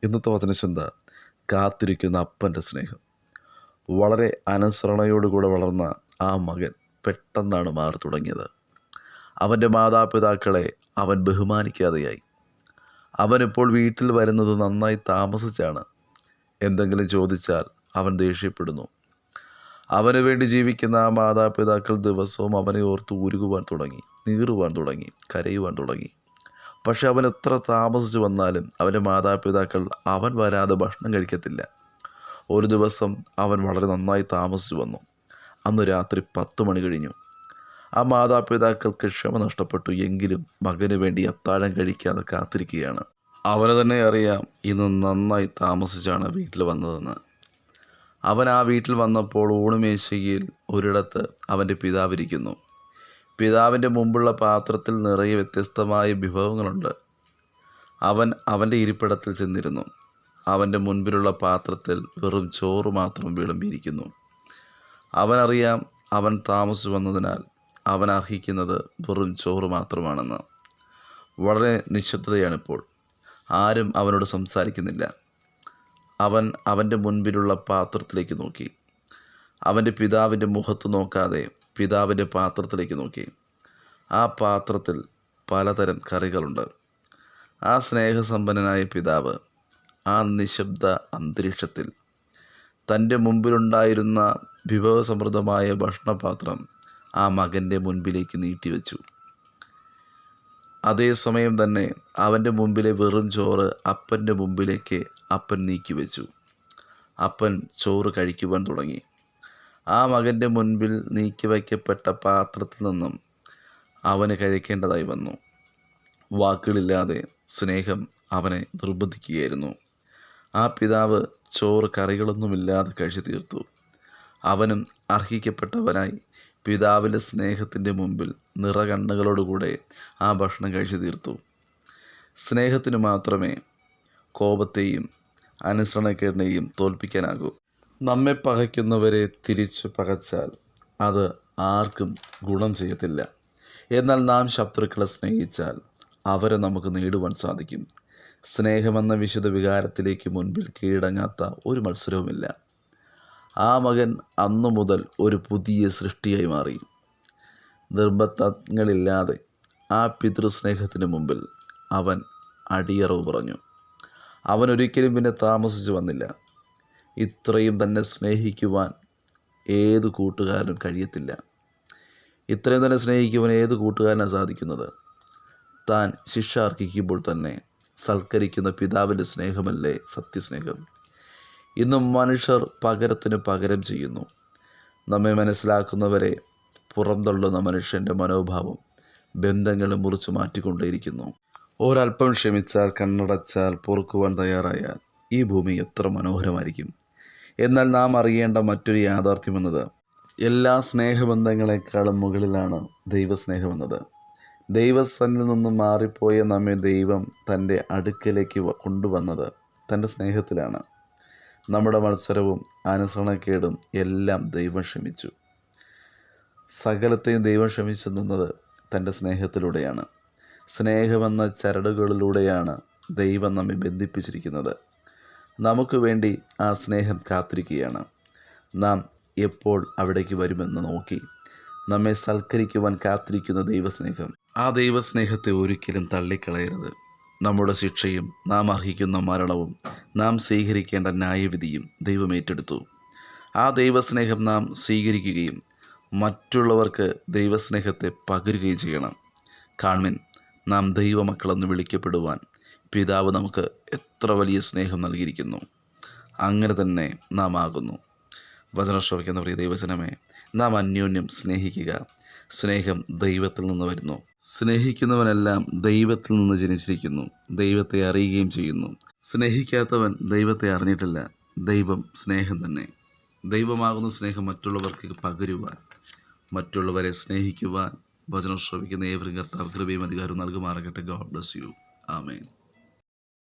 ഇന്നത്തെ വചനചിന്ത കാത്തിരിക്കുന്ന അപ്പൻ്റെ സ്നേഹം. വളരെ അനുസരണയോടുകൂടെ വളർന്ന ആ മകൻ പെട്ടെന്നാണ് മാറി തുടങ്ങിയത്. അവൻ്റെ മാതാപിതാക്കളെ അവൻ ബഹുമാനിക്കാതെയായി. അവനിപ്പോൾ വീട്ടിൽ വരുന്നത് നന്നായി താമസിച്ചാണ്. എന്തെങ്കിലും ചോദിച്ചാൽ അവൻ ദേഷ്യപ്പെടുന്നു. അവന് വേണ്ടി ജീവിക്കുന്ന ആ മാതാപിതാക്കൾ ദിവസവും അവനെ ഓർത്ത് ഉരുകുവാൻ തുടങ്ങി, നീറുവാൻ തുടങ്ങി, കരയുവാൻ തുടങ്ങി. പക്ഷെ അവൻ എത്ര താമസിച്ചു വന്നാലും അവൻ്റെ മാതാപിതാക്കൾ അവൻ വരാതെ ഭക്ഷണം കഴിക്കത്തില്ല. ഒരു ദിവസം അവൻ വളരെ നന്നായി താമസിച്ചു വന്നു. അന്ന് രാത്രി 10 മണി കഴിഞ്ഞു. ആ മാതാപിതാക്കൾക്ക് ക്ഷമ നഷ്ടപ്പെട്ടു. എങ്കിലും മകന് വേണ്ടി അത്താഴം കഴിക്കാതെ കാത്തിരിക്കുകയാണ്. അവന് തന്നെ അറിയാം ഇന്ന് നന്നായി താമസിച്ചാണ് വീട്ടിൽ വന്നതെന്ന്. അവൻ ആ വീട്ടിൽ വന്നപ്പോൾ ഊണുമേശയിൽ ഒരിടത്ത് അവൻ്റെ പിതാവിരിക്കുന്നു. പിതാവിൻ്റെ മുമ്പുള്ള പാത്രത്തിൽ നിറയെ വ്യത്യസ്തമായ വിഭവങ്ങളുണ്ട്. അവൻ അവൻ്റെ ഇരിപ്പിടത്തിൽ ചെന്നിരുന്നു. അവൻ്റെ മുൻപിലുള്ള പാത്രത്തിൽ വെറും ചോറ് മാത്രം വിളമ്പിയിരിക്കുന്നു. അവനറിയാം അവൻ താമസിച്ചു വന്നതിനാൽ അവൻ അർഹിക്കുന്നത് വെറും ചോറ് മാത്രമാണെന്ന്. വളരെ നിശബ്ദതയാണിപ്പോൾ. ആരും അവനോട് സംസാരിക്കുന്നില്ല. അവൻ അവൻ്റെ മുൻപിലുള്ള പാത്രത്തിലേക്ക് നോക്കി. അവൻ്റെ പിതാവിൻ്റെ മുഖത്ത് നോക്കാതെ പിതാവിൻ്റെ പാത്രത്തിലേക്ക് നോക്കി. ആ പാത്രത്തിൽ പലതരം കറികളുണ്ട്. ആ സ്നേഹസമ്പന്നനായ പിതാവ് ആ നിശബ്ദ അന്തരീക്ഷത്തിൽ തൻ്റെ മുമ്പിലുണ്ടായിരുന്ന വിഭവസമൃദ്ധമായ ഭക്ഷണപാത്രം ആ മകൻ്റെ മുൻപിലേക്ക് നീട്ടിവെച്ചു. അതേസമയം തന്നെ അവൻ്റെ മുമ്പിലെ വെറും ചോറ് അപ്പൻ്റെ മുമ്പിലേക്ക് അപ്പൻ നീക്കിവെച്ചു. അപ്പൻ ചോറ് കഴിക്കുവാൻ തുടങ്ങി. ആ മകൻ്റെ മുൻപിൽ നീക്കിവയ്ക്കപ്പെട്ട പാത്രത്തിൽ നിന്നും അവന് കഴിക്കേണ്ടതായി വന്നു. വാക്കുകളില്ലാതെ സ്നേഹം അവനെ നിർബന്ധിക്കുകയായിരുന്നു. ആ പിതാവ് ചോറ് കറികളൊന്നുമില്ലാതെ കഴിച്ചു തീർത്തു. അവനും അർഹിക്കപ്പെട്ടവനായി പിതാവിൻ്റെ സ്നേഹത്തിൻ്റെ മുമ്പിൽ നിറകണ്ണുകളോടുകൂടെ ആ ഭക്ഷണം കഴിച്ചു തീർത്തു. സ്നേഹത്തിന് മാത്രമേ കോപത്തെയും അനുസരണക്കേടിനെയും തോൽപ്പിക്കാനാകൂ. നമ്മെ പകയ്ക്കുന്നവരെ തിരിച്ചു പകച്ചാൽ അത് ആർക്കും ഗുണം ചെയ്യത്തില്ല. എന്നാൽ നാം ശത്രുക്കളെ സ്നേഹിച്ചാൽ അവരെ നമുക്ക് നേടുവാൻ സാധിക്കും. സ്നേഹമെന്ന വിശുദ്ധ വികാരത്തിലേക്ക് മുൻപിൽ കീഴടങ്ങാത്ത ഒരു മത്സരവുമില്ല. ആ മകൻ അന്നു മുതൽ ഒരു പുതിയ സൃഷ്ടിയായി മാറി. നിർബന്ധങ്ങളില്ലാതെ ആ പിതൃസ്നേഹത്തിന് മുമ്പിൽ അവൻ അടിയറവ് പറഞ്ഞു. അവൻ ഒരിക്കലും പിന്നെ താമസിച്ചു വന്നില്ല. ഇത്രയും തന്നെ സ്നേഹിക്കുവാൻ ഏത് കൂട്ടുകാരനും കഴിയത്തില്ല. ഇത്രയും തന്നെ സ്നേഹിക്കുവാൻ ഏത് കൂട്ടുകാരനാണ് സാധിക്കുന്നത്? താൻ ശിക്ഷ അർഹിക്കുമ്പോൾ തന്നെ സൽക്കരിക്കുന്ന പിതാവിൻ്റെ സ്നേഹമല്ലേ സത്യസ്നേഹം? ഇന്നും മനുഷ്യർ പകരത്തിന് പകരം ചെയ്യുന്നു. നമ്മെ മനസ്സിലാക്കുന്നവരെ പുറംതള്ളുന്ന മനുഷ്യൻ്റെ മനോഭാവം ബന്ധങ്ങളെ മുറിച്ചു മാറ്റിക്കൊണ്ടേയിരിക്കുന്നു. ഒരല്പം ക്ഷമിച്ചാൽ, കണ്ണടച്ചാൽ, പൊറുക്കുവാൻ തയ്യാറായാൽ ഈ ഭൂമി എത്ര മനോഹരമായിരിക്കും. എന്നാൽ നാം അറിയേണ്ട മറ്റൊരു യാഥാർത്ഥ്യമെന്നത് എല്ലാ സ്നേഹബന്ധങ്ങളെക്കാളും മുകളിലാണ് ദൈവസ്നേഹമെന്നത്. ദൈവസന്നിധിയിൽ നിന്നും മാറിപ്പോയ നമ്മെ ദൈവം തൻ്റെ അടുക്കലേക്ക് കൊണ്ടുവന്നത് തൻ്റെ സ്നേഹത്തിലാണ്. നമ്മുടെ മത്സരവും അനുസരണക്കേടും എല്ലാം ദൈവം ക്ഷമിച്ചു. സകലത്തെയും ദൈവം ക്ഷമിച്ചു നിന്നത് തൻ്റെ സ്നേഹത്തിലൂടെയാണ്. സ്നേഹമെന്ന ചരടുകളിലൂടെയാണ് ദൈവം നമ്മെ ബന്ധിപ്പിച്ചിരിക്കുന്നത്. നമുക്ക് വേണ്ടി ആ സ്നേഹം കാത്തിരിക്കുകയാണ്. നാം എപ്പോൾ അവിടേക്ക് വരുമെന്ന് നോക്കി നമ്മെ സൽക്കരിക്കുവാൻ കാത്തിരിക്കുന്ന ദൈവസ്നേഹം. ആ ദൈവസ്നേഹത്തെ ഒരിക്കലും തള്ളിക്കളയരുത്. നമ്മുടെ ശിക്ഷയും നാം അർഹിക്കുന്ന മരണവും നാം സ്വീകരിക്കേണ്ട ന്യായവിധിയും ദൈവം ഏറ്റെടുത്തു. ആ ദൈവസ്നേഹം നാം സ്വീകരിക്കുകയും മറ്റുള്ളവർക്ക് ദൈവസ്നേഹത്തെ പകരുകയും ചെയ്യണം. കാൺമിൻ, നാം ദൈവമക്കളെന്ന് വിളിക്കപ്പെടുവാൻ പിതാവ് നമുക്ക് എത്ര വലിയ സ്നേഹം നൽകിയിരിക്കുന്നു. അങ്ങനെ തന്നെ നാം ആകുന്നു. വചനം ശ്രവിക്കുന്ന പ്രിയ ദൈവജനമേ, നാം അന്യോന്യം സ്നേഹിക്കുക. സ്നേഹം ദൈവത്തിൽ നിന്ന് വരുന്നു. സ്നേഹിക്കുന്നവനെല്ലാം ദൈവത്തിൽ നിന്ന് ജനിച്ചിരിക്കുന്നു, ദൈവത്തെ അറിയുകയും ചെയ്യുന്നു. സ്നേഹിക്കാത്തവൻ ദൈവത്തെ അറിഞ്ഞിട്ടില്ല. ദൈവം സ്നേഹം തന്നെ. ദൈവമാകുന്ന സ്നേഹം മറ്റുള്ളവർക്ക് പകരുവാൻ, മറ്റുള്ളവരെ സ്നേഹിക്കുവാൻ വചനം ശ്രവിക്കുന്ന ഏവരും കർത്താവ് കൃപയും അധികാരവും നൽകുമാറാകട്ടെ. God bless you. ആമേൻ.